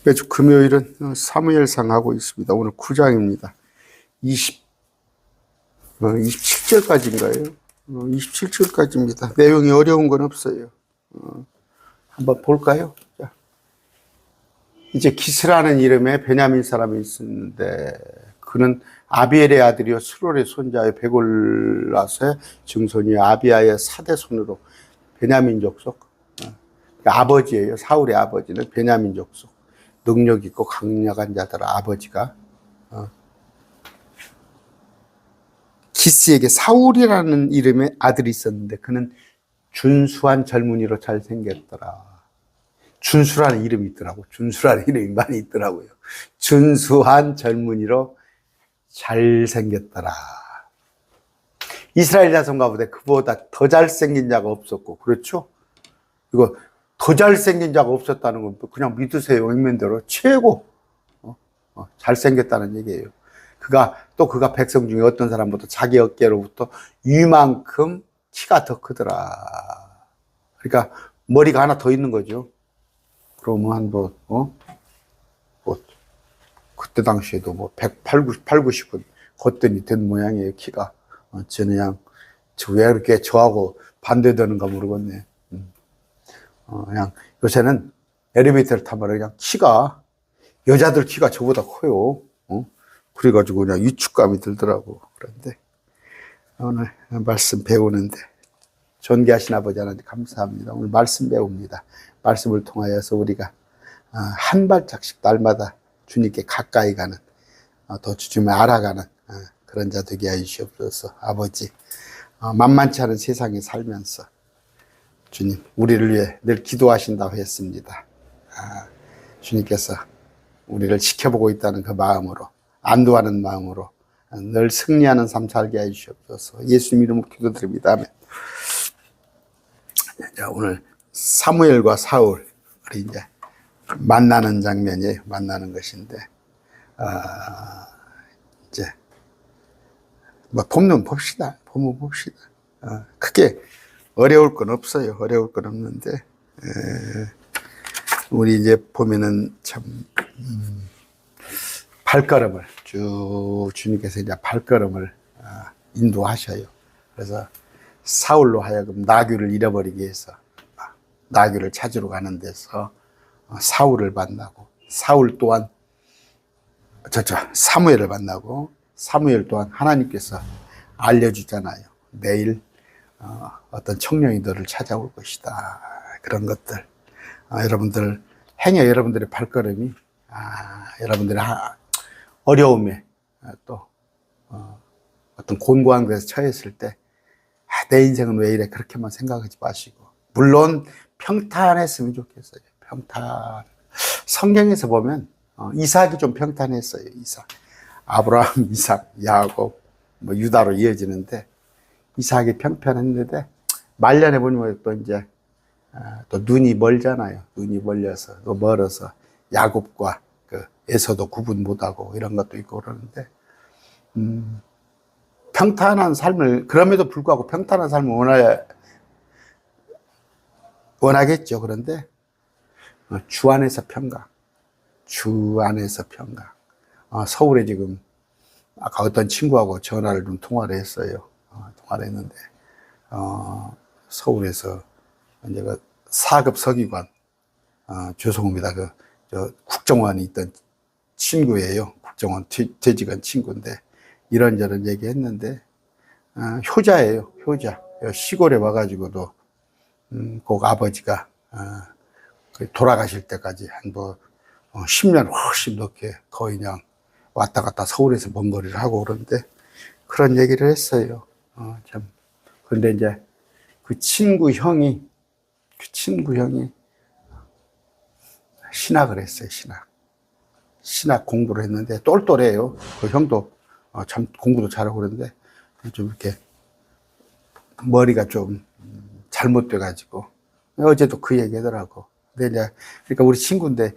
매주 금요일은 사무엘상 하고 있습니다. 오늘 9장입니다. 27절까지인가요? 27절까지입니다. 내용이 어려운 건 없어요. 한번 볼까요? 자, 이제 기스라는 이름의 베냐민 사람이 있었는데 그는 아비엘의 아들이요 수롤의 손자의 베골라서의 증손이요 아비아의 사대손으로 베냐민 족속, 아버지예요. 사울의 아버지는 베냐민 족속, 능력 있고 강력한 자들 아버지가 기스에게 사울이라는 이름의 아들이 있었는데 그는 준수한 젊은이로 잘생겼더라. 준수라는 이름이 있더라고. 준수라는 이름이 많이 있더라고요. 준수한 젊은이로 잘생겼더라. 이스라엘 자손 가운데 그보다 더 잘생긴 자가 없었고, 그렇죠? 이거 더 잘생긴 자가 없었다는 건 그냥 믿으세요. 액면대로 최고 잘생겼다는 얘기예요. 그가 백성 중에 어떤 사람보다 자기 어깨로부터 이만큼 키가 더 크더라. 그러니까 머리가 하나 더 있는 거죠. 그러면 그때 당시에도 180, 90은 거뜬히 된 모양이에요, 키가. 저는 왜 이렇게 저하고 반대되는가 모르겠네. 그냥 요새는 엘리베이터를 타면 그냥 여자들 키가 저보다 커요. 그래가지고 그냥 위축감이 들더라고. 그런데 오늘 말씀 배우는데 존귀하신 아버지 하나님 감사합니다. 오늘 말씀 배웁니다. 말씀을 통하여서 우리가 한 발짝씩 날마다 주님께 가까이 가는, 더 주님을 알아가는 그런 자 되게 해주시옵소서. 아버지, 만만치 않은 세상에 살면서 주님 우리를 위해 늘 기도하신다고 했습니다. 주님께서 우리를 지켜보고 있다는 그 마음으로, 안도하는 마음으로 늘 승리하는 삶 살게 해주시옵소서. 예수님 이름으로 기도드립니다. 아멘. 자, 오늘 사무엘과 사울이 이제 만나는 장면이에요. 만나는 것인데, 이제 보면 봅시다. 크게 어려울 건 없어요. 어려울 건 없는데, 우리 이제 보면은 참 발걸음을 쭉 주님께서 이제 발걸음을 인도하셔요. 그래서 사울로 하여금 나귀를 잃어버리게 해서 나귀를 찾으러 가는 데서 사울을 만나고, 사울 또한 사무엘을 만나고, 사무엘 또한 하나님께서 알려주잖아요. 내일 어떤 청년이 너를 찾아올 것이다. 그런 것들, 여러분들 행여 여러분들의 발걸음이 여러분들의 어려움에 또 어떤 곤고한 것에 처했을 때 내 인생은 왜 이래 그렇게만 생각하지 마시고, 물론 평탄했으면 좋겠어요. 평탄. 성경에서 보면 이삭이 좀 평탄했어요. 이삭, 아브라함, 이삭, 야곱, 유다로 이어지는데 이삭이 평탄했는데 말년에 보면 또 이제 또 눈이 멀잖아요. 눈이 멀려서 또 멀어서 야곱과 그 에서도 구분 못하고 이런 것도 있고 그러는데, 평탄한 삶을, 그럼에도 불구하고 평탄한 삶을 원하겠죠. 그런데 주 안에서 평강, 주 안에서 평강. 서울에 지금 아까 어떤 친구하고 전화를 좀 통화를 했어요. 통화를 했는데 서울에서 이제 그 4급 서기관, 죄송합니다. 저 국정원이 있던 친구예요. 국정원 퇴직한 친구인데 이런저런 얘기했는데 효자예요. 효자. 시골에 와가지고도 꼭 아버지가 돌아가실 때까지 한 10년 훨씬 넘게 거의 그냥 왔다 갔다 서울에서 먼 거리를 하고 그러는데 그런 얘기를 했어요. 참. 그런데 이제 그 친구 형이 신학을 했어요. 신학 공부를 했는데 똘똘해요. 그 형도 참 공부도 잘하고 그러는데 좀 이렇게 머리가 좀 잘못돼가지고 어제도 그 얘기 하더라고. 근데 이제 그러니까 우리 친구인데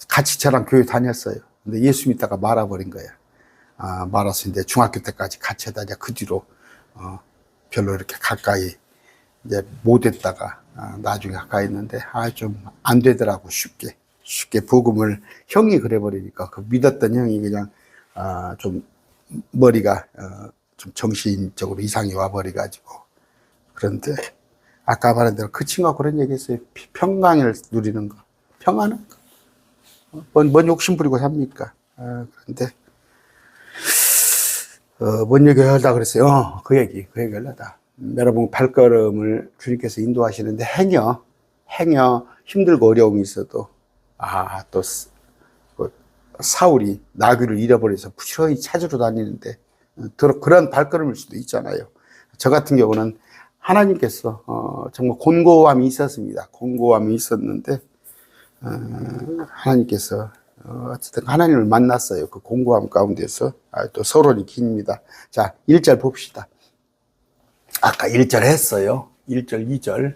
같이 저랑 교회 다녔어요. 근데 예수 믿다가 말아버린 거야. 말아서 이제 중학교 때까지 같이 하다 이제 그 뒤로 별로 이렇게 가까이 이제 못 했다가 나중에 가까이 했는데 좀 안 되더라고. 쉽게 쉽게 복음을 형이 그래버리니까 그 믿었던 형이 그냥 좀 머리가 좀 정신적으로 이상이 와버려가지고. 그런데 아까 말한 대로 그 친구가 그런 얘기했어요. 평강을 누리는 거, 평안은 뭔 욕심 부리고 삽니까? 그런데 뭔 얘기 하려고 그랬어요. 그 얘기 하려다. 여러분 발걸음을 주님께서 인도하시는데 행여 힘들고 어려움이 있어도 또 사울이 나귀를 잃어버려서 부지런히 찾으러 다니는데 그런 발걸음일 수도 있잖아요. 저 같은 경우는 하나님께서 정말 곤고함이 있었습니다. 곤고함이 있었는데 하나님께서 어쨌든 하나님을 만났어요. 그 곤고함 가운데서 또 서론이 깁니다. 자, 1절 봅시다. 아까 1절 했어요. 1절, 2절.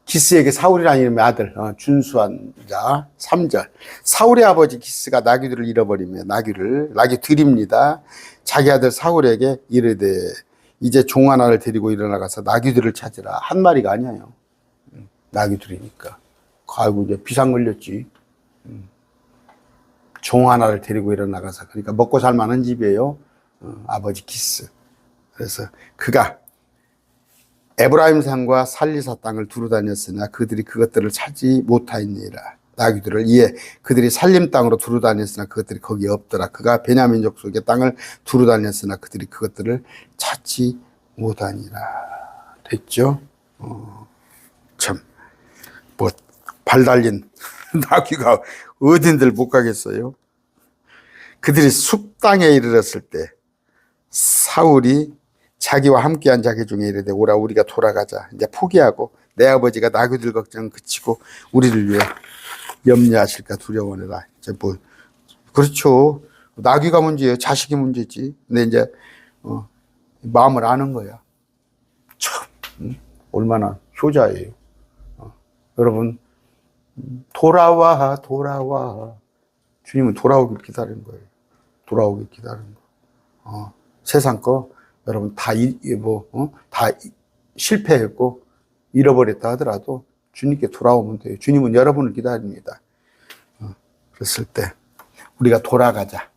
기스에게 사울이라는 이름의 아들 준수한 자. 3절 사울의 아버지 기스가 나귀들을 잃어버리며 나귀 드립니다. 자기 아들 사울에게 이르되 이제 종 하나를 데리고 일어나가서 나귀들을 찾으라. 한 마리가 아니에요. 나귀들이니까. 아이고 이제 비상 걸렸지. 종 하나를 데리고 일어나가서, 그러니까 먹고 살만한 집이에요. 아버지 기스. 그래서 그가 에브라임 산과 살리사 땅을 두루 다녔으나 그들이 그것들을 찾지 못하였니라. 나귀들을 이에 그들이 살림 땅으로 두루 다녔으나 그것들이 거기에 없더라. 그가 베냐민 족속의 땅을 두루 다녔으나 그들이 그것들을 찾지 못하니라. 됐죠? 참, 뭐 발 달린 나귀가 어딘들 못 가겠어요. 그들이 숲 땅에 이르렀을 때 사울이 자기와 함께한 자기 중에 이르되 오라 우리가 돌아가자. 이제 포기하고 내 아버지가 나귀들 걱정 그치고 우리를 위해 염려하실까 두려워하느라. 이제 뭐 그렇죠. 나귀가 문제예요. 자식이 문제지. 근데 이제 마음을 아는 거야. 참 얼마나 효자예요. 여러분 돌아와. 주님은 돌아오길 기다리는 거예요. 돌아오길 기다리는 거. 세상 거 여러분 다 실패했고 잃어버렸다 하더라도 주님께 돌아오면 돼요. 주님은 여러분을 기다립니다. 그랬을 때 우리가 돌아가자.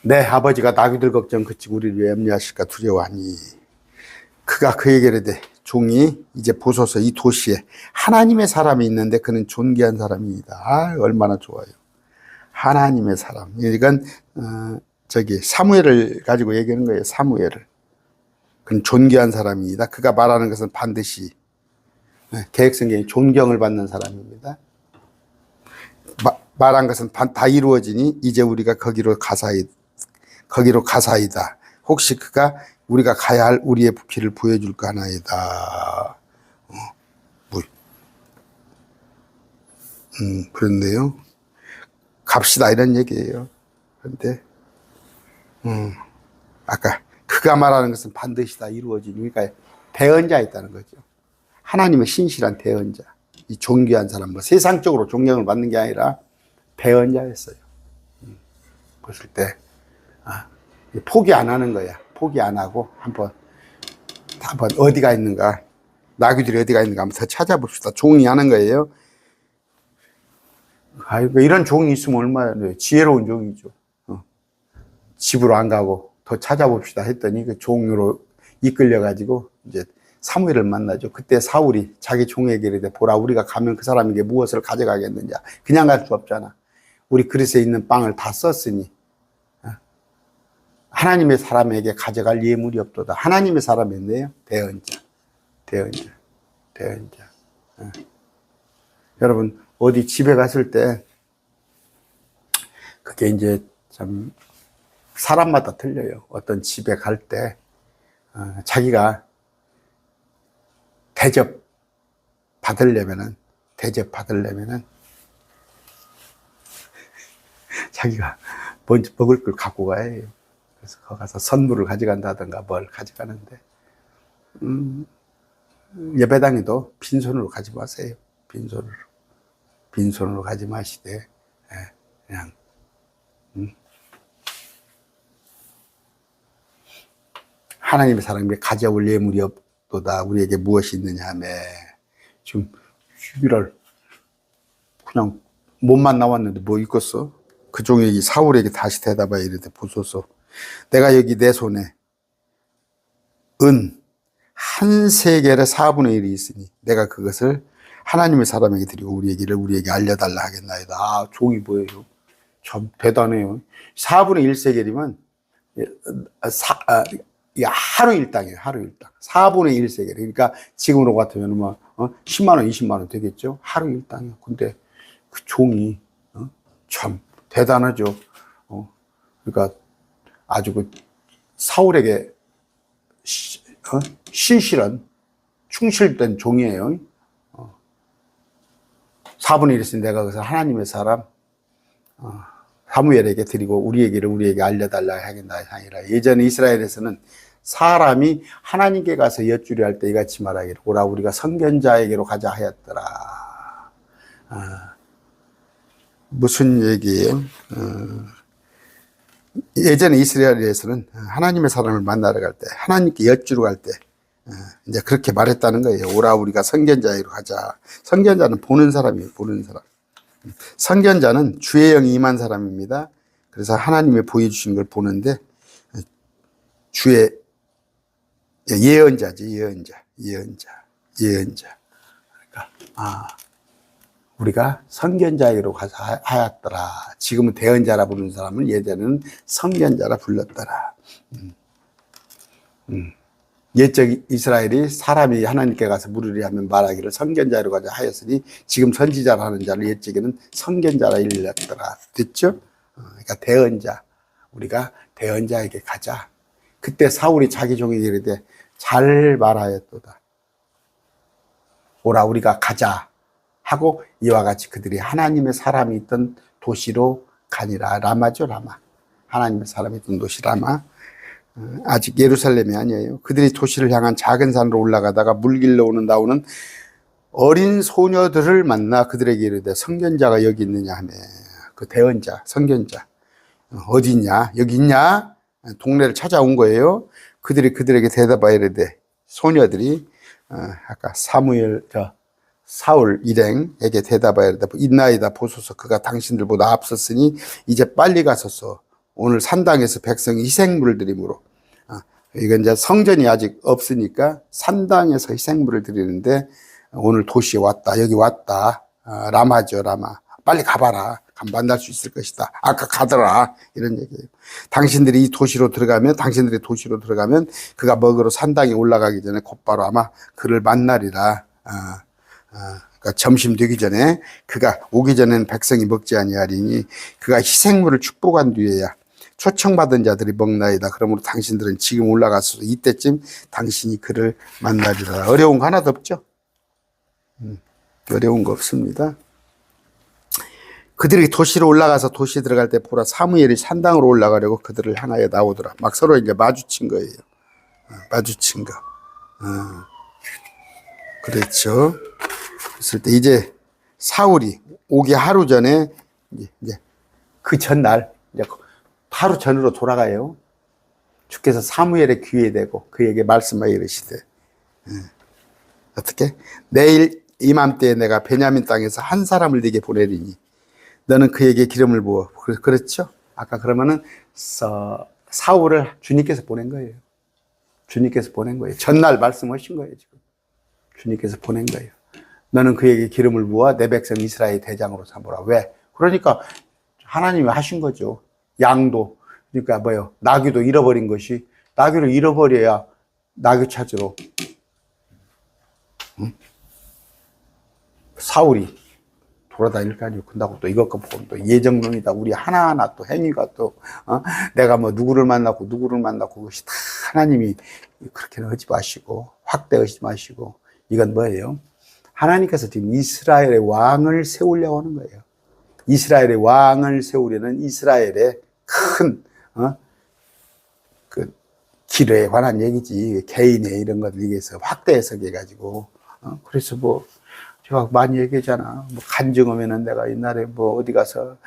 내 아버지가 나귀들 걱정 그치고 우리를 위해 염려하실까 두려워하니 그가 그에게 이르되 종이 이제 보소서 이 도시에 하나님의 사람이 있는데 그는 존귀한 사람이다. 얼마나 좋아요. 하나님의 사람. 이건 사무엘을 가지고 얘기하는 거예요. 사무엘을. 그는 존귀한 사람이다. 그가 말하는 것은 반드시 개혁성경이 존경을 받는 사람입니다. 말한 것은 다 이루어지니 이제 우리가 거기로 가사이다. 혹시 그가 우리가 가야 할 우리의 길을 보여줄까 하나이다. 그런데요. 갑시다 이런 얘기예요. 그런데 아까 그가 말하는 것은 반드시 다 이루어지니 그러니까 대언자 있다는 거죠. 하나님의 신실한 대언자. 이 존귀한 사람, 세상적으로 존경을 받는 게 아니라 대언자였어요. 그랬을 때 포기 안 하는 거야. 포기 안 하고 한번 어디가 있는가, 나귀들이 어디가 있는가 한번 더 찾아봅시다. 종이 하는 거예요. 아이고 이런 종이 있으면 얼마나 지혜로운 종이죠. 집으로 안 가고 더 찾아봅시다 했더니 그 종으로 이끌려 가지고 이제 사무엘을 만나죠. 그때 사울이 자기 종에게 이르되 보라 우리가 가면 그 사람에게 무엇을 가져가겠느냐. 그냥 갈 수 없잖아. 우리 그릇에 있는 빵을 다 썼으니 하나님의 사람에게 가져갈 예물이 없도다. 하나님의 사람이었네요. 대언자. 여러분 어디 집에 갔을 때 그게 이제 참 사람마다 틀려요. 어떤 집에 갈 때 자기가 대접 받으려면은 자기가 먼저 먹을 걸 갖고 가야 해요. 그래서 거기 가서 선물을 가져간다든가 뭘 가져가는데 예배당에도 빈손으로 가지 마세요. 빈손으로 가지 마시되 그냥 하나님의 사람에게 가져올 예물이 없도다. 우리에게 무엇이 있느냐 하며 지금 11월 그냥 몸만 나왔는데 뭐 있겠어? 그 종이 사울에게 다시 대답하여 이르되 보소서 내가 여기 내 손에 은 한 세겔의 4분의 1이 있으니 내가 그것을 하나님의 사람에게 드리고 우리에게 알려달라 하겠나이다. 아, 종이 뭐예요? 참 대단해요. 4분의 1 세겔이면 하루 일당이에요. 하루 일당. 4분의 1 세겔. 그러니까 지금으로 같으면 뭐 10만 원, 20만 원 되겠죠. 하루 일당이요. 근데 그 종이 참 대단하죠. 그러니까 아주 그 사울에게 신실한 충실된 종이에요. 4분의 1 있으니 내가 그래서 하나님의 사람 사무엘에게 드리고 우리에게 알려달라 하겠나 하니라. 예전에 이스라엘에서는 사람이 하나님께 가서 엿주려 할 때 이같이 말하기를 오라 우리가 선견자에게로 가자 하였더라. 무슨 얘기예요? 예전에 이스라엘에서는 하나님의 사람을 만나러 갈 때, 하나님께 엿주러 갈 때, 이제 그렇게 말했다는 거예요. 오라, 우리가 선견자에게로 가자. 선견자는 보는 사람이에요, 보는 사람. 선견자는 주의 영이 임한 사람입니다. 그래서 하나님이 보여주신 걸 보는데, 주의 예언자지, 예언자. 그러니까, 우리가 선견자에게로 가서 하였더라. 지금은 대언자라 부르는 사람은 예전에는 선견자라 불렀더라. 옛적 이스라엘이 사람이 하나님께 가서 물으려 하면 말하기를 선견자로 가자 하였으니 지금 선지자라 하는 자를 옛적에는 선견자라 일렀더라. 됐죠? 그러니까 대언자. 우리가 대언자에게 가자. 그때 사울이 자기 종에게 이르되 잘 말하였도다. 오라 우리가 가자. 하고 이와 같이 그들이 하나님의 사람이 있던 도시로 가니라. 라마죠, 라마. 하나님의 사람이 있던 도시 라마. 아직 예루살렘이 아니에요. 그들이 도시를 향한 작은 산으로 올라가다가 물길로 나오는 어린 소녀들을 만나 그들에게 이르되 선견자가 여기 있느냐 하며 그 대언자, 선견자 어디 있냐? 여기 있냐? 동네를 찾아온 거예요. 그들이 그들에게 대답하여 이르되 소녀들이 아까 사울 일행에게 대답하여 이르되 있나이다 보소서 그가 당신들보다 앞섰으니 이제 빨리 가소서 오늘 산당에서 백성이 희생물을 드림으로 이건 이제 성전이 아직 없으니까 산당에서 희생물을 드리는데 오늘 도시에 왔다 여기 왔다 라마죠 라마 빨리 가봐라 가면 만날 수 있을 것이다 아까 가더라 이런 얘기예요. 당신들이 도시로 들어가면 그가 먹으러 산당에 올라가기 전에 곧바로 아마 그를 만나리라. 그러니까 점심 되기 전에 그가 오기 전에는 백성이 먹지 아니하리니 그가 희생물을 축복한 뒤에야 초청받은 자들이 먹나이다. 그러므로 당신들은 지금 올라가서 이때쯤 당신이 그를 만나리라. 어려운 거 하나도 없죠. 어려운 거 없습니다. 그들이 도시로 올라가서 도시에 들어갈 때 보라 사무엘이 산당으로 올라가려고 그들을 향하여 나오더라. 막 서로 이제 마주친 거예요. 마주친 거. 그렇죠. 그랬을 때 이제 사울이 오기 하루 전에 이제 그 전날 이제 하루 전으로 돌아가요. 주께서 사무엘의 귀에 대고 그에게 말씀하여 이르시되 어떻게? 내일 이맘때에 내가 베냐민 땅에서 한 사람을 네게 보내리니 너는 그에게 기름을 부어. 그렇죠? 아까 그러면은 사울을 주님께서 보낸 거예요. 주님께서 보낸 거예요. 전날 말씀하신 거예요. 지금 주님께서 보낸 거예요. 너는 그에게 기름을 부어 내 백성 이스라엘 대장으로 삼으라. 왜? 그러니까 하나님이 하신 거죠. 양도 그러니까 뭐요? 나귀도 잃어버린 것이 나귀를 잃어버려야 나귀 찾으러 사울이 돌아다닐 거 아니에요. 근다고 또 이것과 보면 또 예정론이다. 우리 하나하나 또 행위가 또 내가 뭐 누구를 만났고 그것이 다 하나님이 그렇게는 하지 마시고 확대하지 마시고 이건 뭐예요? 하나님께서 지금 이스라엘의 왕을 세우려고 하는 거예요. 이스라엘의 왕을 세우려는 이스라엘의 큰 그 길에 관한 얘기지 개인의 이런 것들 얘기해서 확대 해석해가지고 그래서 뭐 제가 많이 얘기하잖아. 뭐 간증하면은 내가 옛날에 뭐 어디 가서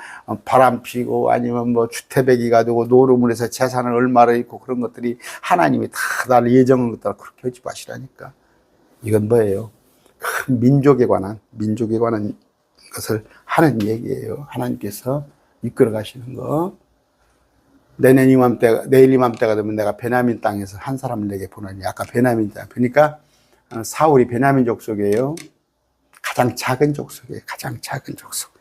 바람 피고 아니면 뭐 주태백이 가지고 노름을 해서 재산을 얼마나 있고 그런 것들이 하나님이 다 나를 예정한 것들 그렇게 하지 마시라니까. 이건 뭐예요? 큰 민족에 관한 것을 하는 얘기예요. 하나님께서 이끌어 가시는 거. 내일 이맘때가 되면 내가 베냐민 땅에서 한 사람을 내게 보내니. 아까 베냐민 땅. 그러니까 사울이 베냐민 족속이에요. 가장 작은 족속이에요. 가장 작은 족속.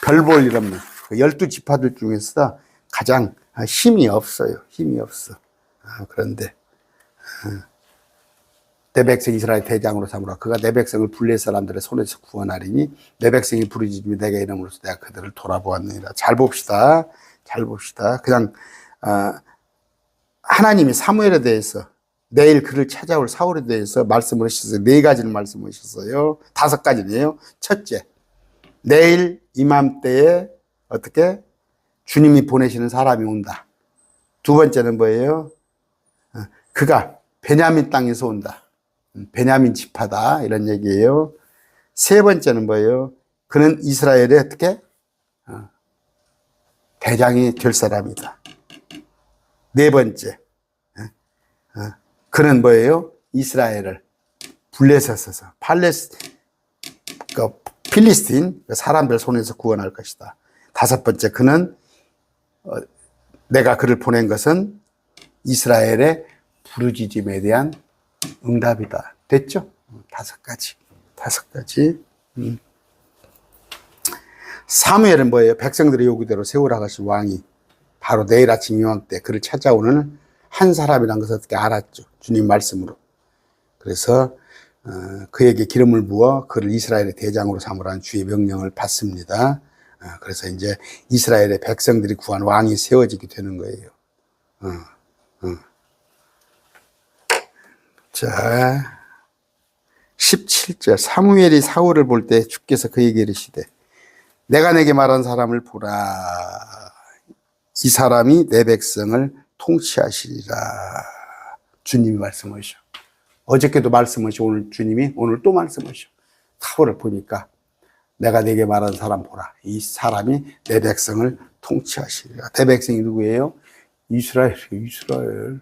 별 볼 일 없는 그 12지파들 중에서 가장 힘이 없어요. 힘이 없어. 그런데 내 백성 이스라엘 대장으로 삼으라. 그가 내 백성을 블레 사람들의 손에서 구원하리니 내 백성이 부르짖으며 내가 이름으로서 내가 그들을 돌아보았느니라. 잘 봅시다. 잘 봅시다. 그냥 하나님이 사무엘에 대해서 내일 그를 찾아올 사울에 대해서 말씀을 하셨어요. 4가지를 말씀하셨어요. 5가지네요. 첫째, 내일 이맘때에 어떻게 주님이 보내시는 사람이 온다. 두 번째는 뭐예요? 그가 베냐민 땅에서 온다. 베냐민 지파다. 이런 얘기예요. 세 번째는 뭐예요? 그는 이스라엘의 어떻게? 대장이 될 사람이다. 네 번째, 그는 뭐예요? 이스라엘을 블레셋에서 필리스틴 사람들 손에서 구원할 것이다. 5번째, 그는 내가 그를 보낸 것은 이스라엘의 부르짖음에 대한 응답이다. 됐죠? 5가지. 5가지. 사무엘은 뭐예요? 백성들의 요구대로 세우라 하신 왕이 바로 내일 아침 이맘때 그를 찾아오는 한 사람이라는 것을 어떻게 알았죠? 주님 말씀으로. 그래서 그에게 기름을 부어 그를 이스라엘의 대장으로 삼으라는 주의 명령을 받습니다. 그래서 이제 이스라엘의 백성들이 구한 왕이 세워지게 되는 거예요. 자, 17절. 사무엘이 사울을 볼 때 주께서 그에게 이르시되 내가 내게 말한 사람을 보라. 이 사람이 내 백성을 통치하시리라. 주님이 말씀하셔. 어저께도 말씀하셔. 오늘 주님이 오늘 또 말씀하셔. 사울을 보니까 내가 내게 말한 사람 보라. 이 사람이 내 백성을 통치하시리라. 내 백성이 누구예요? 이스라엘이에요. 이스라엘.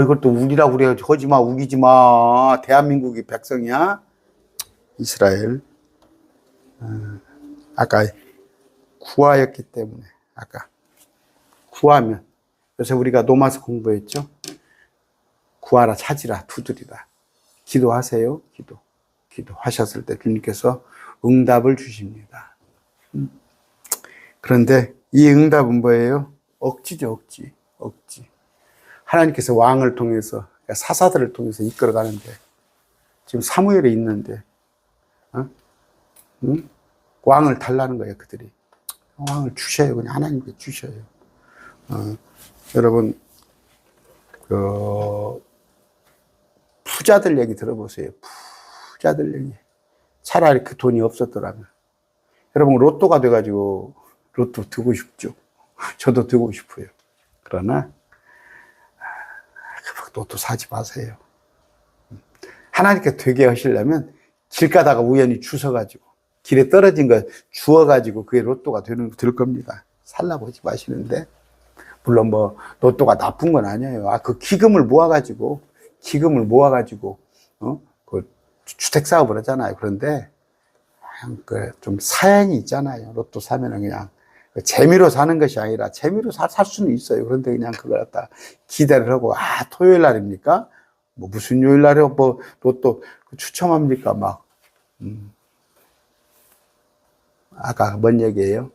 이걸 또 우리라고 그래요. 하지 마, 우기지 마. 대한민국이 백성이야. 이스라엘. 아까 구하였기 때문에. 아까 구하면. 그래서 우리가 노마서 공부했죠. 구하라, 찾으라, 두드리라. 기도하세요. 기도하셨을 때 주님께서 응답을 주십니다. 그런데 이 응답은 뭐예요? 억지죠, 억지. 하나님께서 왕을 통해서, 사사들을 통해서 이끌어가는데, 지금 사무엘에 있는데, 왕을 달라는 거예요, 그들이. 왕을 주셔요. 그냥 하나님께 주셔요. 여러분, 부자들 얘기 들어보세요. 부자들 얘기. 차라리 그 돈이 없었더라면. 여러분, 로또가 돼가지고, 로또 두고 싶죠. 저도 두고 싶어요. 그러나, 로또 사지 마세요. 하나님께 되게 하시려면 길 가다가 우연히 주워가지고 길에 떨어진 거 주워가지고 그게 로또가 될 겁니다. 살라고 하지 마시는데, 물론 뭐 로또가 나쁜 건 아니에요. 그 기금을 모아가지고 그 주택 사업을 하잖아요. 그런데 좀 사양이 있잖아요. 로또 사면은 그냥 재미로 사는 것이 아니라 재미로 살 수는 있어요. 그런데 그냥 그걸 갖다 기대를 하고, 토요일 날입니까? 뭐 무슨 요일 날에 뭐 로또 추첨합니까? 막. 아까 뭔 얘기예요?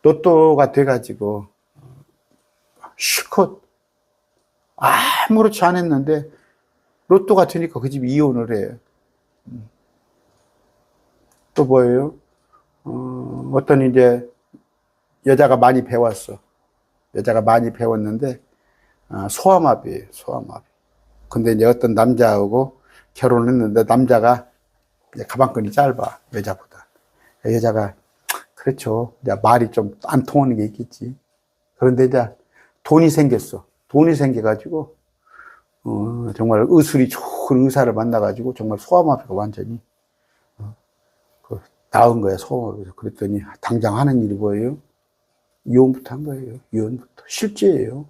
로또가 돼가지고 실컷 아무렇지 않았는데 로또가 되니까 그 집이 이혼을 해요. 또 뭐예요? 어떤 이제 여자가 많이 배웠어. 여자가 많이 배웠는데 소아마비예요. 소아마비. 근데 이제 어떤 남자하고 결혼을 했는데 남자가 이제 가방끈이 짧아. 여자보다. 여자가 그렇죠. 이제 말이 좀 안 통하는 게 있겠지. 그런데 이제 돈이 생겼어. 돈이 생겨가지고 정말 의술이 좋은 의사를 만나가지고 정말 소아마비가 완전히 나은 거야, 소아마비에서. 그랬더니 당장 하는 일이 뭐예요? 이혼부터 한 거예요. 이혼부터. 실제예요.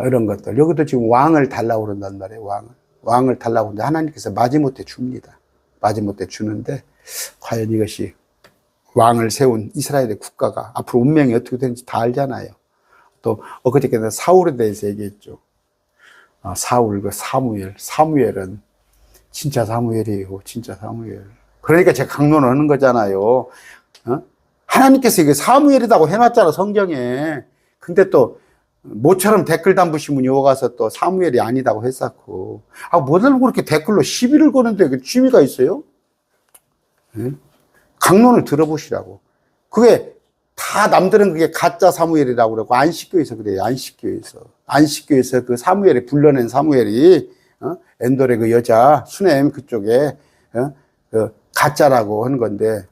이런 것들. 여기도 지금 왕을 달라고 그런단 말이에요, 왕을. 왕을 달라고 하는데 하나님께서 마지못해 줍니다. 마지못해 주는데 과연 이것이 왕을 세운 이스라엘의 국가가 앞으로 운명이 어떻게 되는지 다 알잖아요. 또 엊그저께는 사울에 대해서 얘기했죠. 사울, 그 사무엘은 진짜 사무엘이에요. 진짜 사무엘. 그러니까 제가 강론을 하는 거잖아요. 하나님께서 이게 사무엘이라고 해놨잖아, 성경에. 근데 또 모처럼 댓글 담으신 분이 와가서 또 사무엘이 아니다고 했었고. 뭐들 그렇게 댓글로 시비를 거는데 그 취미가 있어요? 강론을 들어보시라고. 그게 다 남들은 그게 가짜 사무엘이라고 그러고 안식교에서 그래요. 안식교에서 그 사무엘이 불러낸 사무엘이 엔돌의 그 여자 수넴 그쪽에 그 가짜라고 하는 건데.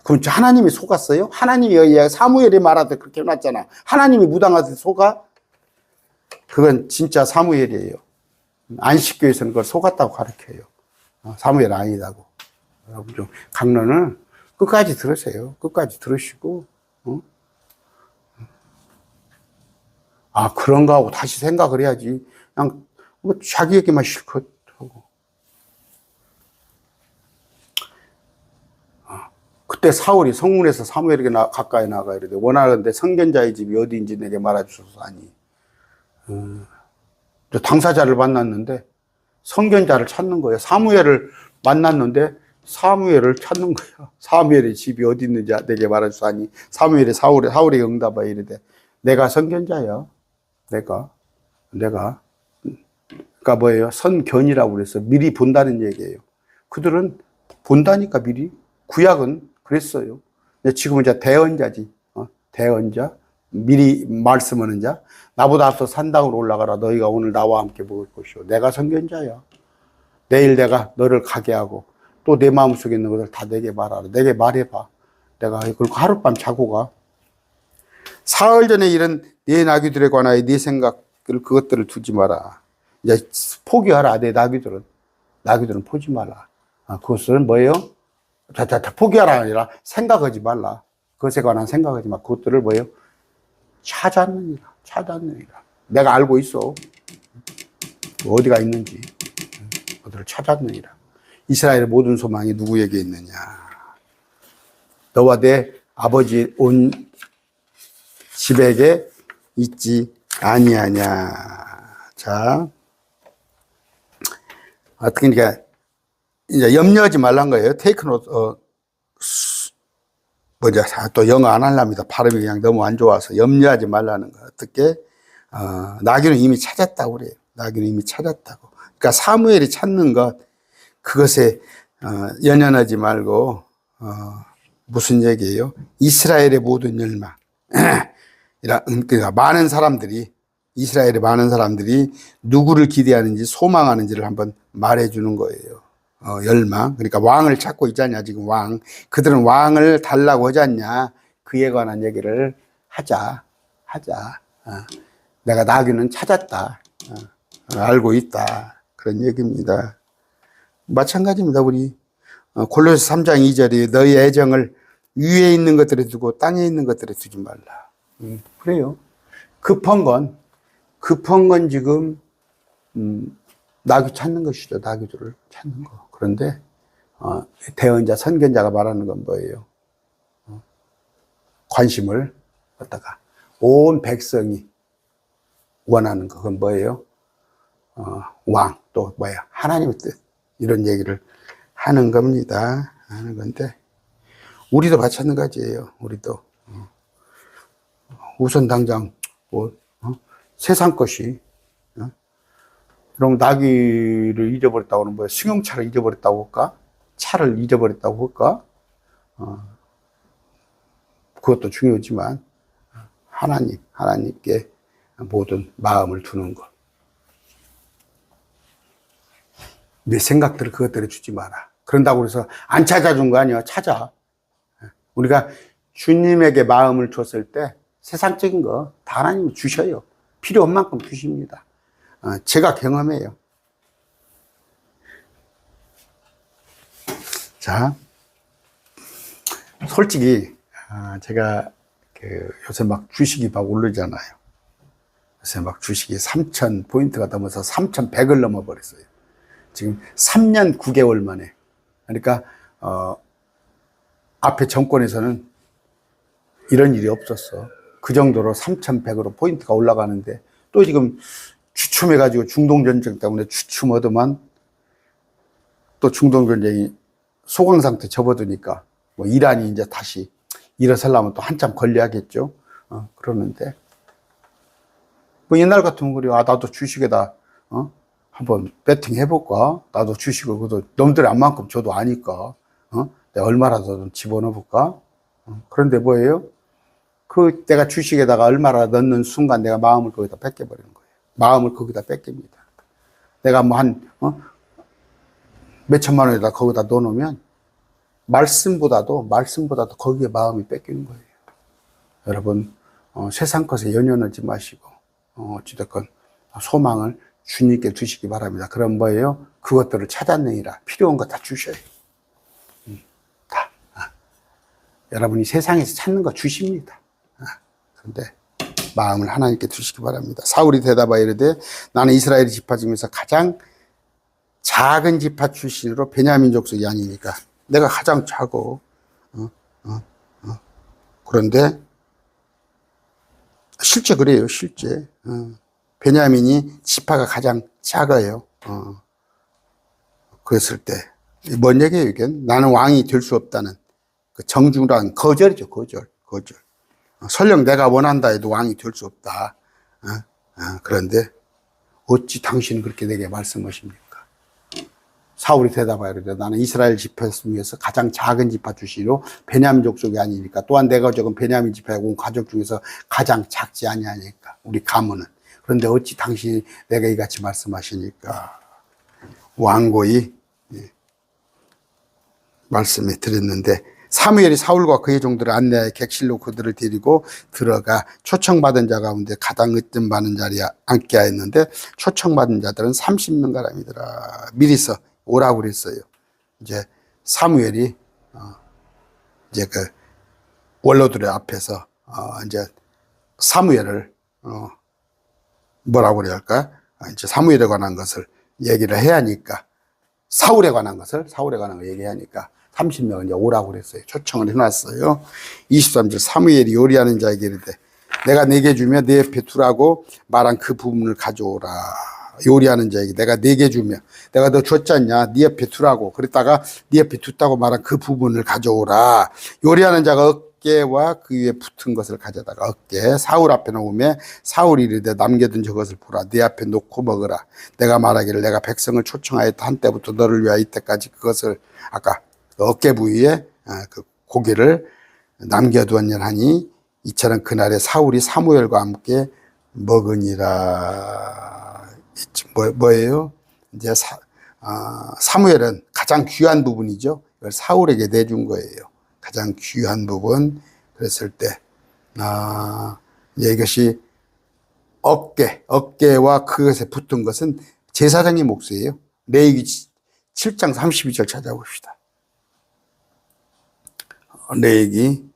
그럼 하나님이 속았어요? 하나님이 사무엘이 말하듯 그렇게 해놨잖아. 하나님이 무당한테 속아? 그건 진짜 사무엘이에요. 안식교에서는 그걸 속았다고 가르쳐요. 사무엘 아니다고. 여러분 좀 강론을 끝까지 들으세요. 끝까지 들으시고, 그런가 하고 다시 생각을 해야지. 그냥 뭐 자기 얘기만 실컷 하고. 그때 사울이 성문에서 사무엘에게 가까이 나가 이르되 원하는데 선견자의 집이 어디인지 내게 말해주소서 하니. 당사자를 만났는데 선견자를 찾는 거예요. 사무엘을 만났는데 사무엘을 찾는 거야. 사무엘의 집이 어디 있는지 내게 말해주소서 하니 사무엘이 사울에게 응답하여 이르되 내가 선견자야. 내가 그러니까 뭐예요? 선견이라고 그랬어. 미리 본다는 얘기예요. 그들은 본다니까 미리. 구약은 그랬어요. 근데 지금은 이제 대언자지. 대언자. 미리 말씀하는 자. 나보다 앞서 산당으로 올라가라. 너희가 오늘 나와 함께 먹을 것이오. 내가 선견자야. 내일 내가 너를 가게 하고 또 내 마음속에 있는 것을 다 내게 말하라. 내게 말해봐. 내가 그걸 하룻밤 자고 가. 사흘 전에 이런 네 나귀들에 관하여 네 생각을 그것들을 두지 마라. 이제 포기하라. 내 나귀들은 포지 말라. 그것은 뭐예요? 포기하라 아니라 생각하지 말라. 그것에 관한 생각하지 마. 그것들을 뭐예요? 찾았느니라. 내가 알고 있어. 어디가 있는지. 그들을 찾았느니라. 이스라엘의 모든 소망이 누구에게 있느냐. 너와 내 아버지 온 집에게 있지 아니하냐. 자, 어떻게, 그러니까, 이제 염려하지 말란 거예요. 테이크 노트, 또 영어 안 하랍니다. 발음이 그냥 너무 안 좋아서. 염려하지 말라는 거. 어떻게? 나귀는 이미 찾았다고 그래요. 나귀는 이미 찾았다고. 그러니까 사무엘이 찾는 것, 그것에, 연연하지 말고, 무슨 얘기예요? 이스라엘의 모든 열망. 그러니까 많은 사람들이, 이스라엘의 많은 사람들이 누구를 기대하는지 소망하는지를 한번 말해주는 거예요. 열망. 그러니까 왕을 찾고 있잖냐, 지금 왕. 그들은 왕을 달라고 하지 않냐. 그에 관한 얘기를 하자. 내가 나귀는 찾았다. 알고 있다. 그런 얘기입니다. 마찬가지입니다, 우리. 골로새 3장 2절이 너희 애정을 위에 있는 것들에 두고 땅에 있는 것들에 두지 말라. 그래요. 급한 건 지금, 나귀 찾는 것이죠. 나귀들을 찾는 거. 그런데, 대언자, 선견자가 말하는 건 뭐예요? 관심을 갖다가 온 백성이 원하는 거. 그건 뭐예요? 왕, 또 뭐야? 하나님의 뜻. 이런 얘기를 하는 겁니다. 하는 건데, 우리도 마찬가지예요. 우리도. 우선 당장, 세상 것이, 그럼 나귀를 잃어버렸다고 하는 거예요. 승용차를 잃어버렸다고 할까? 차를 잃어버렸다고 할까? 그것도 중요하지만, 하나님께 모든 마음을 두는 것. 내 생각들을 그것들에 주지 마라. 그런다고 해서 안 찾아준 거 아니야. 찾아. 우리가 주님에게 마음을 줬을 때 세상적인 거 다 하나님이 주셔요. 필요 없는 만큼 주십니다. 제가 경험해요. 자, 솔직히 제가 요새 막 주식이 막 오르잖아요. 그래서 막 주식이 3,000포인트가 넘어서 3,100을 넘어버렸어요. 지금 3년 9개월 만에. 그러니까, 앞에 정권에서는 이런 일이 없었어. 그 정도로 3,100으로 포인트가 올라가는데, 또 지금 주춤해가지고 중동전쟁 때문에 주춤하더만, 또 중동전쟁이 소강 상태 접어드니까, 뭐 이란이 이제 다시 일어서려면 또 한참 걸려야겠죠. 그러는데, 뭐 옛날 같으면 그래요. 아, 나도 주식에다, 한번 배팅 해볼까? 나도 주식을, 그래도 놈들이 안 만큼 저도 아니까, 내가 얼마라도 좀 집어넣어볼까? 그런데 뭐예요? 그 내가 주식에다가 얼마나 넣는 순간 내가 마음을 거기다 뺏겨버리는 거예요. 마음을 거기다 뺏깁니다. 내가 뭐 몇천만 원에다 거기다 넣어놓으면 말씀보다도 거기에 마음이 뺏기는 거예요. 여러분, 세상 것에 연연하지 마시고, 어찌됐건 소망을 주님께 주시기 바랍니다. 그럼 뭐예요? 그것들을 찾아내니라. 필요한 거 다 주셔요. 다. 여러분이 세상에서 찾는 거 주십니다. 그런데 마음을 하나님께 주시기 바랍니다. 사울이 대답하여 이르되 나는 이스라엘 지파 중에서 가장 작은 지파 출신으로 베냐민 족속이 아니니까 내가 가장 작고 그런데 실제 그래요. 실제 베냐민이 지파가 가장 작아요. 그랬을 때 뭔 얘기예요? 이게 나는 왕이 될 수 없다는 그 정중한 거절이죠. 거절. 설령 내가 원한다 해도 왕이 될 수 없다. 그런데 어찌 당신은 그렇게 내게 말씀하십니까? 사울이 대답하여 이르되 나는 이스라엘 지파 중에서 가장 작은 지파 출신으로 베냐민 족속이 아니니까 또한 내가 적은 베냐민 지파에 온 가족 중에서 가장 작지 아니하니까 우리 가문은. 그런데 어찌 당신이 내가 이같이 말씀하시니까 완고히 말씀해 드렸는데 사무엘이 사울과 그의 종들을 안내하여 객실로 그들을 데리고 들어가 초청받은 자 가운데 가장 으뜸 받는 자리에 앉게 하였는데 초청받은 자들은 30명가량이더라. 미리서 오라고 그랬어요. 이제 사무엘이 이제 그 원로들의 앞에서 이제 사무엘을 뭐라고 그래야 할까? 이제 사무엘에 관한 것을 얘기를 해야 하니까 사울에 관한 걸 얘기하니까 30명을 이제 오라고 그랬어요. 초청을 해놨어요. 23절 사무엘이 요리하는 자에게 이르되 내가 네게 주며 네 옆에 두라고 말한 그 부분을 가져오라. 요리하는 자에게 내가 네게 주며 내가 너 줬잖냐 네 옆에 두라고 그랬다가 네 옆에 뒀다고 말한 그 부분을 가져오라. 요리하는 자가 어깨와 그 위에 붙은 것을 가져다가 어깨 사울 앞에 놓으며 사울이 이르되 남겨둔 저것을 보라. 네 앞에 놓고 먹으라. 내가 말하기를 내가 백성을 초청하였다 한때부터 너를 위하여 이때까지 그것을 아까 어깨 부위에 그 고기를 남겨두었냐 하니 이처럼 그날에 사울이 사무엘과 함께 먹으니라. 뭐예요? 이제 사무엘은 가장 귀한 부분이죠. 이걸 사울에게 내준 거예요. 가장 귀한 부분. 그랬을 때 이것이 어깨와 그것에 붙은 것은 제사장의 몫이에요. 레위기 7장 32절 찾아봅시다. 레위기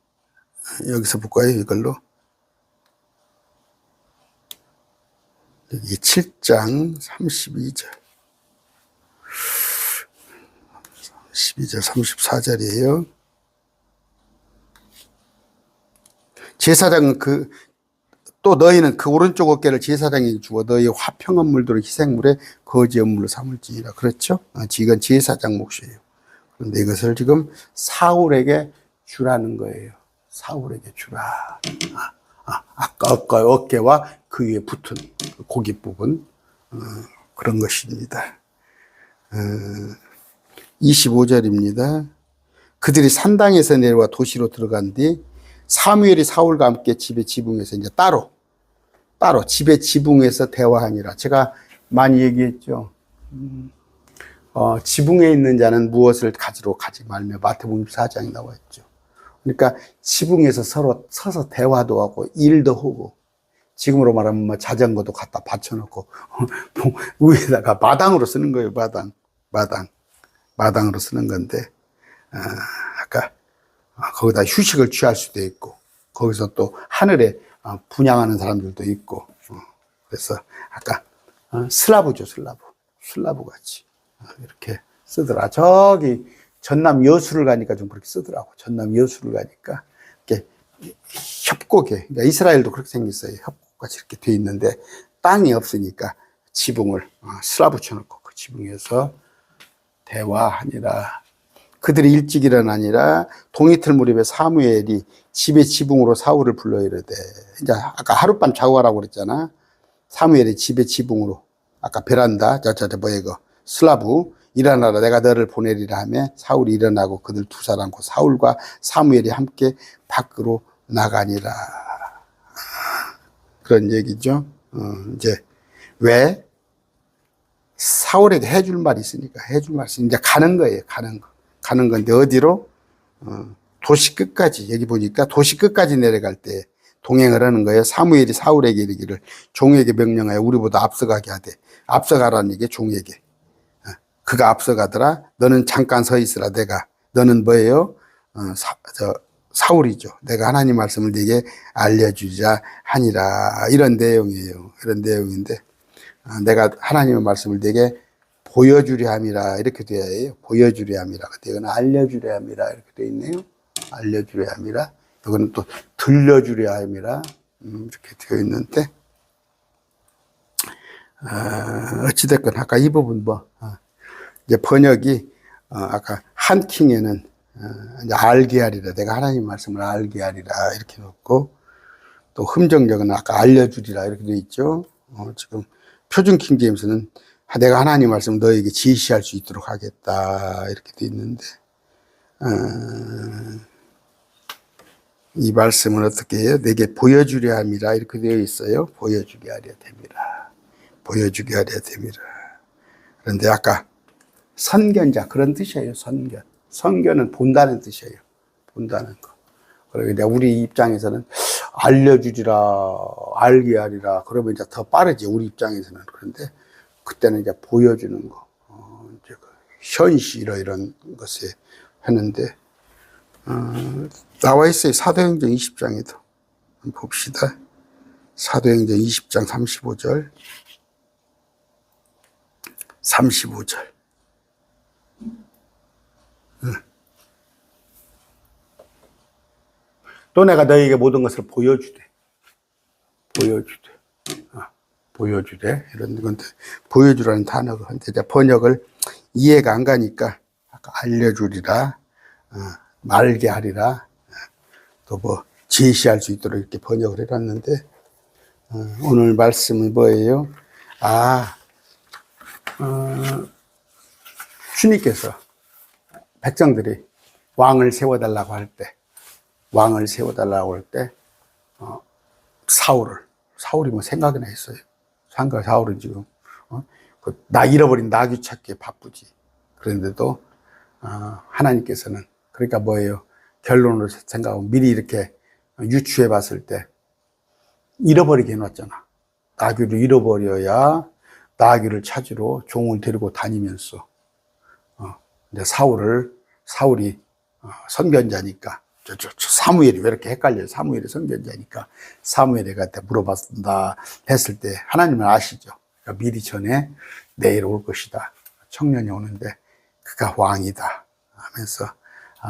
여기서 볼까요? 이걸로 여기 7장 32절 34절이에요. 제사장은 또 너희는 그 오른쪽 어깨를 제사장에게 주어 너희 화평한 물들을 희생물에 거지 음물로 삼을지니라. 그렇죠? 이건 제사장 몫이에요. 그런데 이것을 지금 사울에게 주라는 거예요. 사울에게 주라. 아까 어깨와 그 위에 붙은 고기 부분 그런 것입니다. 25절입니다. 그들이 산당에서 내려와 도시로 들어간 뒤 사무엘이 사울과 함께 집의 지붕에서 이제 따로 집의 지붕에서 대화하니라. 제가 많이 얘기했죠. 지붕에 있는 자는 무엇을 가지러 가지 말며 마태복음 4장에 나와 있죠. 그러니까 지붕에서 서로 서서 대화도 하고 일도 하고 지금으로 말하면 뭐 자전거도 갖다 받쳐놓고 위에다가 마당으로 쓰는 거예요. 마당으로 쓰는 건데 아까 거기다 휴식을 취할 수도 있고 거기서 또 하늘에 분양하는 사람들도 있고 그래서 아까 슬라브죠, 슬라브 같이 이렇게 쓰더라. 저기 전남 여수를 가니까 좀 그렇게 쓰더라고. 전남 여수를 가니까 이렇게 협곡에, 그러니까 이스라엘도 그렇게 생겼어요. 협곡같이 이렇게 돼 있는데 땅이 없으니까 지붕을 슬라브 쳐놓고 그 지붕에서 대화하니라. 그들이 일찍 일어나니라. 동이틀 무렵에 사무엘이 집의 지붕으로 사울을 불러 이르되, 이제 아까 하룻밤 자고 가라고 그랬잖아. 사무엘이 집의 지붕으로, 아까 베란다, 뭐야 이거 슬라브, 일어나라 내가 너를 보내리라 하며 사울이 일어나고 그들 두 사람 곧 사울과 사무엘이 함께 밖으로 나가니라. 그런 얘기죠. 이제 왜 사울에게 해줄 말이 있으니까 이제 가는 거예요. 가는 건데 어디로? 도시 끝까지. 여기 보니까 도시 끝까지 내려갈 때 동행을 하는 거예요. 사무엘이 사울에게 이르기를 종에게 명령하여 우리보다 앞서가게 하되, 앞서가라는 얘기 종에게. 그가 앞서가더라. 너는 잠깐 서 있으라. 너는 뭐예요? 사울이죠. 내가 하나님 말씀을 네게 알려주자 하니라. 이런 내용이에요. 이런 내용인데, 내가 하나님의 말씀을 네게 보여주려 함이라. 이렇게 되어야 해요. 보여주려 함이라. 이건 알려주려 함이라. 이렇게 되어 있네요. 알려주려 함이라. 이거는 또 들려주려 함이라. 이렇게 되어 있는데, 어찌됐건 아까 이 부분 이제 번역이, 아까 한킹에는, 이제 알게 하리라. 내가 하나님 말씀을 알게 하리라. 이렇게 놓고, 또 흠정적은 아까 알려주리라. 이렇게 되어 있죠. 지금 표준 킹제임스는 내가 하나님 말씀을 너에게 지시할 수 있도록 하겠다. 이렇게 되어 있는데, 이 말씀은 어떻게 해요? 내게 보여주려 함이라. 이렇게 되어 있어요. 보여주게 하려 됨이라. 보여주게 하려 됨이라. 그런데 아까 선견자, 그런 뜻이에요. 선견은 본다는 뜻이에요. 본다는 거. 그러니까 우리 입장에서는 알려주리라, 알게 하리라. 그러면 이제 더 빠르지, 우리 입장에서는. 그런데 그때는 이제 보여주는 거, 이제 현실 이런 것에 하는데, 나와 있어요. 사도행전 20장에도. 한번 봅시다. 사도행전 20장 35절. 35절. 또 내가 너에게 모든 것을 보여주되. 이런 건데, 보여주라는 단어가, 근데 이제 번역을 이해가 안 가니까, 아까 알려주리라, 말게 하리라, 또 제시할 수 있도록 이렇게 번역을 해놨는데, 오늘 말씀은 뭐예요? 주님께서 백성들이 왕을 세워달라고 할 때, 사울이 뭐 생각이나 했어요. 사울은 지금, 나 잃어버린 나귀 찾기에 바쁘지. 그런데도, 하나님께서는, 그러니까 뭐예요? 결론을 생각하고 미리 이렇게 유추해 봤을 때, 잃어버리게 해놨잖아. 나귀를 잃어버려야 나귀를 찾으러 종을 데리고 다니면서, 근데 사울이 선견자니까, 사무엘이 왜 이렇게 헷갈려요? 사무엘이 선견자니까 사무엘에게 물어봤다 했을 때 하나님은 아시죠? 그러니까 미리 전에 내일 올 것이다. 청년이 오는데 그가 왕이다 하면서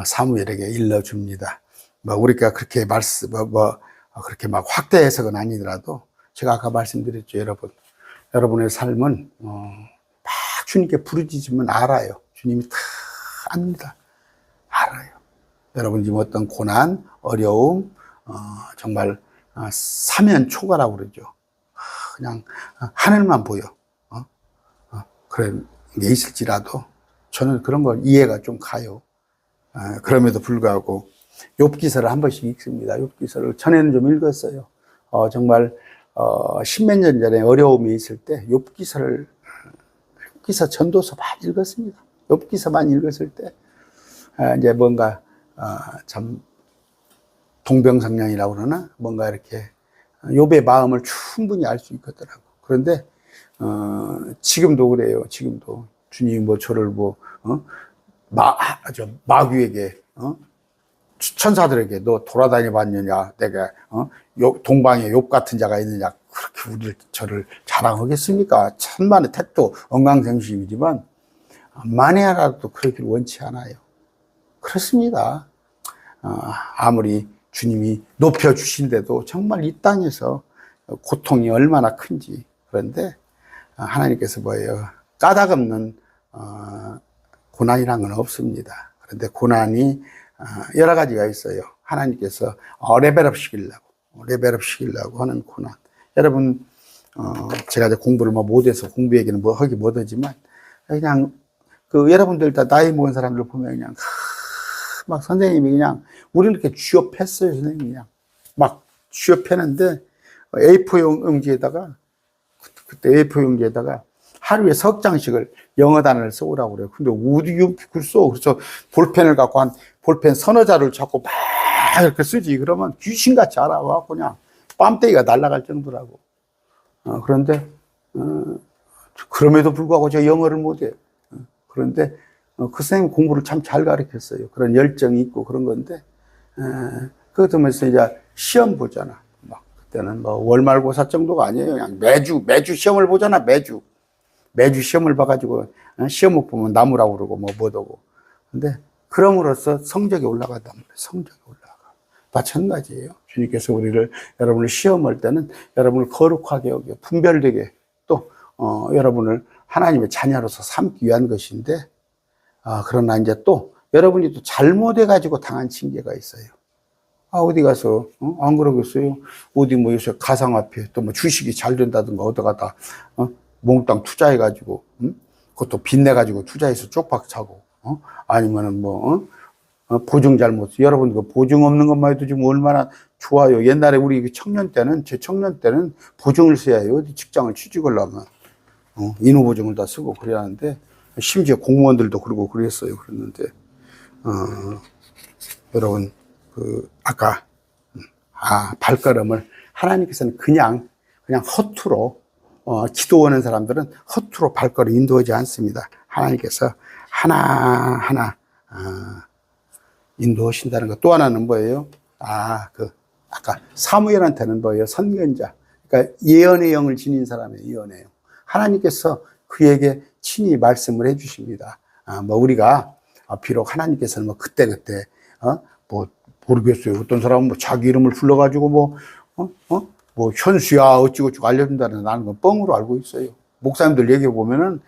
사무엘에게 일러줍니다. 우리가 그렇게 그렇게 막 확대 해석은 아니더라도 제가 아까 말씀드렸죠, 여러분의 삶은 막 주님께 부르짖으면 알아요. 주님이 다 압니다. 알아요. 여러분 지금 어떤 고난, 어려움, 정말 사면 초가라고 그러죠. 그냥 하늘만 보여. 그런 게 있을지라도 저는 그런 걸 이해가 좀 가요. 그럼에도 불구하고 욥기서를 한 번씩 읽습니다. 욥기서를 전에는 좀 읽었어요. 정말 십몇 년 전에 어려움이 있을 때 욥기서 전도서 많이 읽었습니다. 욥기서 많이 읽었을 때 이제 뭔가 참 동병상련이라고 그러나 뭔가 이렇게 욥의 마음을 충분히 알 수 있겠더라고. 그런데 지금도 그래요. 지금도 주님 저를 마귀에게 천사들에게 너 돌아다녀 봤느냐, 내가 동방에 욥 같은 자가 있느냐, 그렇게 저를 자랑하겠습니까? 천만의 택도 언강생심이지만 만에 하나도 그러기를 원치 않아요. 그렇습니다. 아무리 주님이 높여주신데도 정말 이 땅에서 고통이 얼마나 큰지. 그런데 하나님께서 뭐예요? 까닭없는 고난이란 건 없습니다. 그런데 고난이 여러 가지가 있어요. 하나님께서 레벨업 시키려고 하는 고난. 여러분, 제가 이제 공부를 못해서 공부 얘기는 하기 못하지만, 그냥, 여러분들 다 나이 먹은 사람들 보면 그냥, 막 선생님이 그냥, 우리는 이렇게 취업했어요, 선생님이 그냥. 막 취업했는데, A4 용지에다가, 그때 A4 용지에다가 하루에 석 장씩을 영어 단어를 써오라고 그래요. 근데 어디 그걸 써? 그래서 볼펜을 갖고 볼펜 서너 자를 잡고 막 이렇게 쓰지. 그러면 귀신같이 알아와. 그냥 뺨때기가 날아갈 정도라고. 그런데, 그럼에도 불구하고 저 영어를 못해요. 그런데, 그 선생님 공부를 참 잘 가르쳤어요. 그런 열정이 있고 그런 건데, 그것도 면서 이제 시험 보잖아. 막, 그때는 뭐 월말고사 정도가 아니에요. 그냥 매주 시험을 보잖아, 매주 시험을 봐가지고, 시험 못 보면 나무라고 그러고 뭐 못하고. 근데, 그럼으로써 성적이 올라간단 말이에요. 성적이 올라가. 마찬가지예요. 주님께서 여러분을 시험할 때는 여러분을 거룩하게 여겨, 분별되게 또, 여러분을 하나님의 자녀로서 삼기 위한 것인데, 그러나 이제 또, 여러분이 또 잘못해가지고 당한 징계가 있어요. 어디 가서, 안 그러겠어요? 어디 뭐 요새 가상화폐, 또 뭐 주식이 잘 된다든가, 어디가다, 몽땅 투자해가지고, 그것도 빚내가지고 투자해서 쪽박 차고, 아니면은 뭐, 보증 잘못, 여러분 그 보증 없는 것만 해도 지금 얼마나 좋아요. 옛날에 우리 제 청년 때는 보증을 써야 해요. 어디 직장을 취직하려면. 인후보증을 다 쓰고 그래야 하는데, 심지어 공무원들도 그러고 그랬어요. 그랬는데, 여러분, 아까, 발걸음을 하나님께서는 그냥 허투루, 기도하는 사람들은 허투루 발걸음 인도하지 않습니다. 하나님께서 하나하나, 인도하신다는 것. 또 하나는 뭐예요? 아까 사무엘한테는 뭐예요? 선견자. 그러니까 예언의 영을 지닌 사람이에요. 예언의 영. 하나님께서 그에게 친히 말씀을 해 주십니다. 뭐 우리가 비록 하나님께서는 뭐 그때 뭐 모르겠어요. 어떤 사람은 뭐 자기 이름을 불러가지고 뭐 현수야 어찌고저찌 알려준다는 나는 건 뻥으로 알고 있어요. 목사님들 얘기해 보면은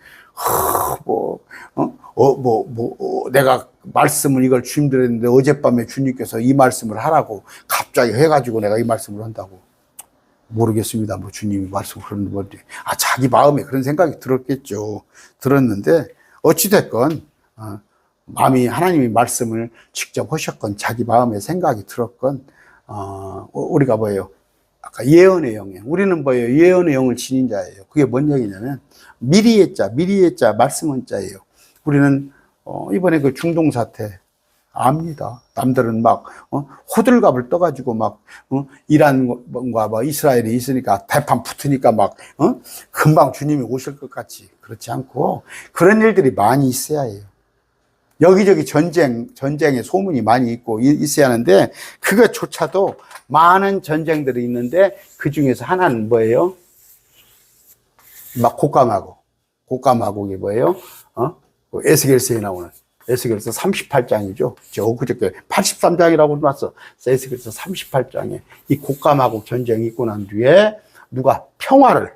내가 말씀을 이걸 주님들 했는데 어젯밤에 주님께서 이 말씀을 하라고 갑자기 해가지고 내가 이 말씀을 한다고. 모르겠습니다. 뭐 주님이 말씀 그러는 건데. 자기 마음에 그런 생각이 들었겠죠. 들었는데, 어찌됐건, 마음이 하나님이 말씀을 직접 하셨건, 자기 마음에 생각이 들었건, 우리가 뭐예요? 아까 예언의 영이에요. 우리는 뭐예요? 예언의 영을 지닌 자예요. 그게 뭔 얘기냐면, 미리의 자, 말씀은 자예요. 우리는, 이번에 그 중동 사태, 압니다. 남들은 막, 호들갑을 떠가지고 막, 이란과 뭐 이스라엘이 있으니까 대판 붙으니까 막, 금방 주님이 오실 것 같이. 그렇지 않고, 그런 일들이 많이 있어야 해요. 여기저기 전쟁의 소문이 많이 있고 있어야 하는데, 그것조차도 많은 전쟁들이 있는데, 그 중에서 하나는 뭐예요? 막 곡감하곡이 뭐예요? 에스겔서에 나오는. 에스겔서 38장이죠. 그저께 83장이라고 나왔어. 에스겔서 38장에 이 곡감하고 전쟁이 있고 난 뒤에 누가 평화를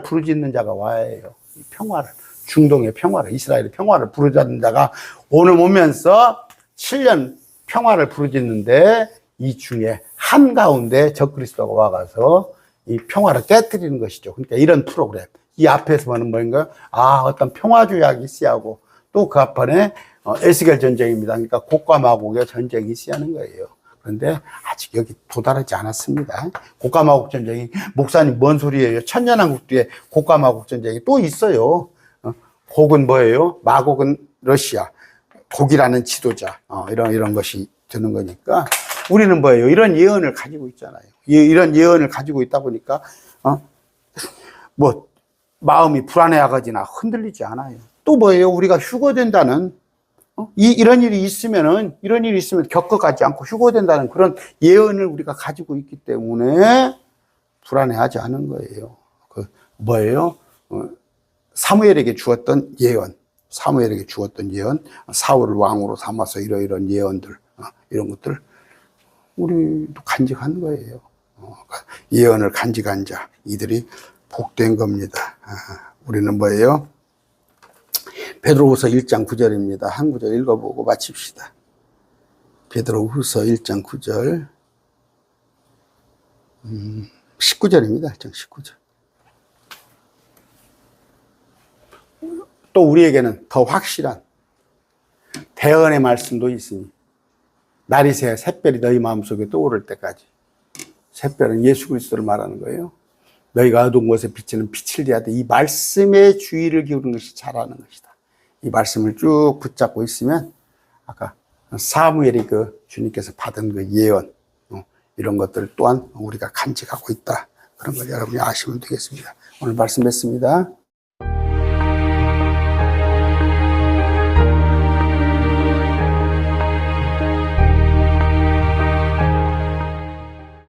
부르짖는 자가 와야 해요. 이 평화를, 중동의 평화를, 이스라엘의 평화를 부르짖는 자가 오면서 7년 평화를 부르짖는데 이 중에 한가운데 적그리스도가 와가서 이 평화를 깨뜨리는 것이죠. 그러니까 이런 프로그램. 이 앞에서 보는 뭐인가? 어떤 평화주의학이 있어야 하고 또 그 앞에 에스겔 전쟁입니다. 그러니까 곡과 마곡의 전쟁이 있어야 하는 거예요. 그런데 아직 여기 도달하지 않았습니다. 곡과 마곡 전쟁이, 목사님 뭔 소리예요? 천년왕국 뒤에 곡과 마곡 전쟁이 또 있어요. 곡은 뭐예요? 마곡은 러시아. 곡이라는 지도자. 이런 것이 되는 거니까 우리는 뭐예요? 이런 예언을 가지고 있잖아요. 이런 예언을 가지고 있다 보니까 마음이 불안해하거나 흔들리지 않아요. 또 뭐예요? 우리가 휴거된다는, 이런 일이 있으면 겪어가지 않고 휴거된다는 그런 예언을 우리가 가지고 있기 때문에 불안해하지 않은 거예요. 그 뭐예요? 사무엘에게 주었던 예언, 사무엘에게 주었던 예언, 사울을 왕으로 삼아서 이러이러한 예언들, 이런 것들 우리도 간직한 거예요. 예언을 간직한 자, 이들이 복된 겁니다. 우리는 뭐예요? 베드로후서 1장 9절입니다. 한 구절 읽어보고 마칩시다. 베드로후서 1장 9절, 19절입니다. 1장 19절. 또 우리에게는 더 확실한 대언의 말씀도 있으니 날이 새 샛별이 너희 마음속에 떠오를 때까지. 샛별은 예수 그리스도를 말하는 거예요. 너희가 어두운 곳에 비치는 빛을 대하되 이 말씀에 주의를 기울이는 것이 잘하는 것이다. 이 말씀을 쭉 붙잡고 있으면 아까 사무엘이 그 주님께서 받은 그 예언, 이런 것들 또한 우리가 간직하고 있다. 그런 걸 여러분이 아시면 되겠습니다. 오늘 말씀 맺습니다.